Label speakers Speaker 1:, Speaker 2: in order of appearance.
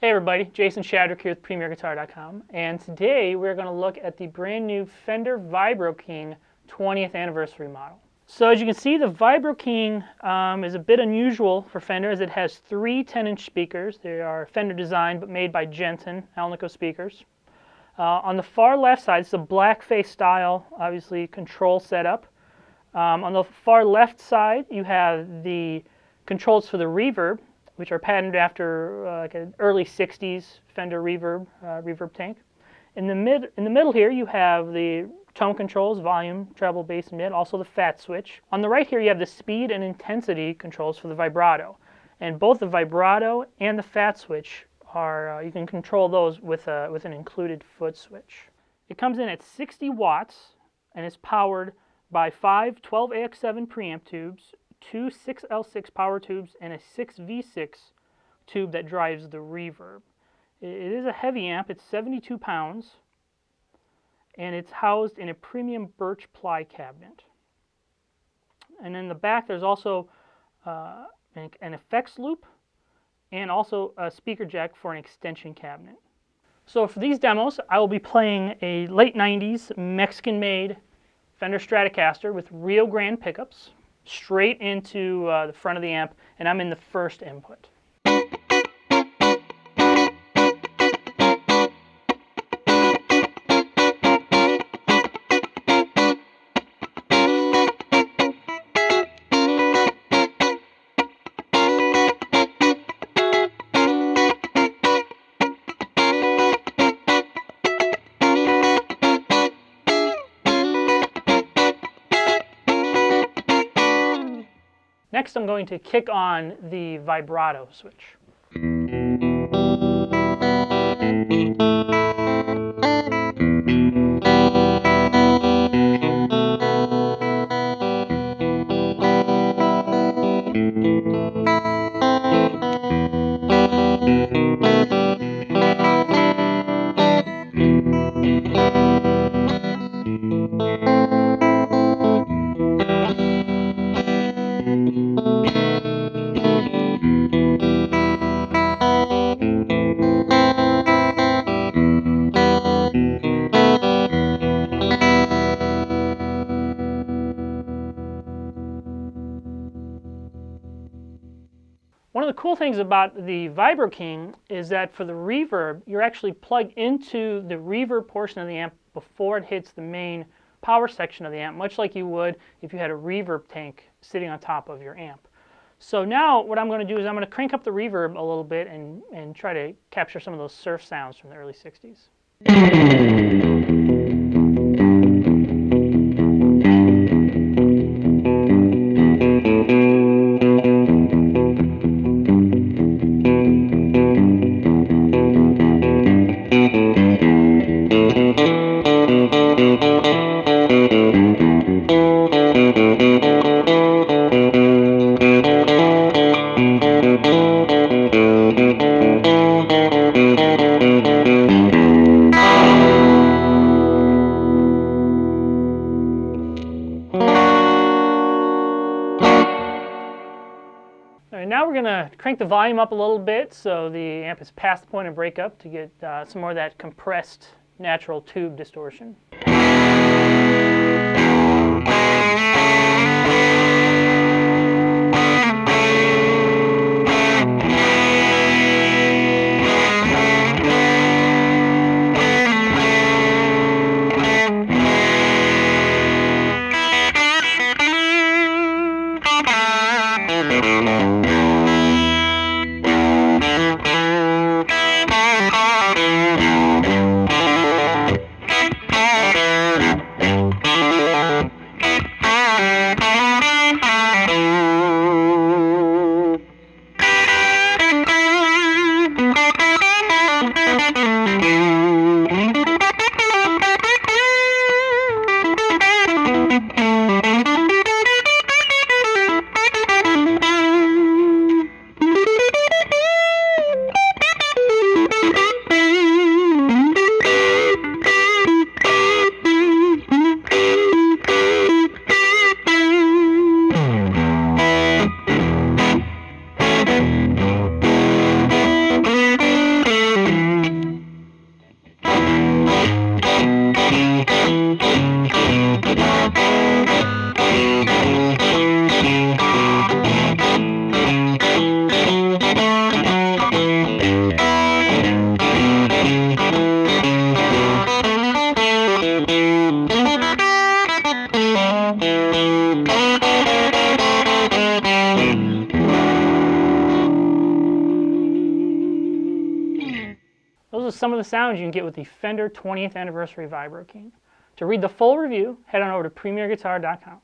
Speaker 1: Hey everybody, Jason Shadrick here with PremierGuitar.com, and today we're going to look at the brand new Fender Vibro-King 20th anniversary model. So as you can see, the Vibro-King is a bit unusual for Fender as it has three 10-inch speakers. They are Fender designed but made by Jensen Alnico speakers. On the far left side, it's a blackface style, obviously, control setup. On the far left side, you have the controls for the reverb, which are patterned after like an early 60s Fender reverb tank. In the middle here, you have the tone controls, volume, treble, bass, and mid, also the fat switch. On the right here, you have the speed and intensity controls for the vibrato. And both the vibrato and the fat switch are, you can control those with an included foot switch. It comes in at 60 watts and is powered by 5 12AX7 preamp tubes, 2 6L6 power tubes, and a 6V6 tube that drives the reverb. It is a heavy amp. It's 72 pounds, and it's housed in a premium birch ply cabinet. And in the back, there's also an effects loop and also a speaker jack for an extension cabinet. So for these demos, I will be playing a late 90s Mexican-made Fender Stratocaster with Rio Grande pickups straight into the front of the amp, and I'm in the first input. Next, I'm going to kick on the vibrato switch. One of the cool things about the Vibro-King is that for the reverb, you're actually plugged into the reverb portion of the amp before it hits the main power section of the amp, much like you would if you had a reverb tank sitting on top of your amp. So now what I'm going to do is I'm going to crank up the reverb a little bit and try to capture some of those surf sounds from the early 60s. Now we're going to crank the volume up a little bit so the amp is past the point of breakup to get some more of that compressed natural tube distortion. just some of the sounds you can get with the Fender 20th Anniversary Vibro-King. To read the full review, head on over to premierguitar.com.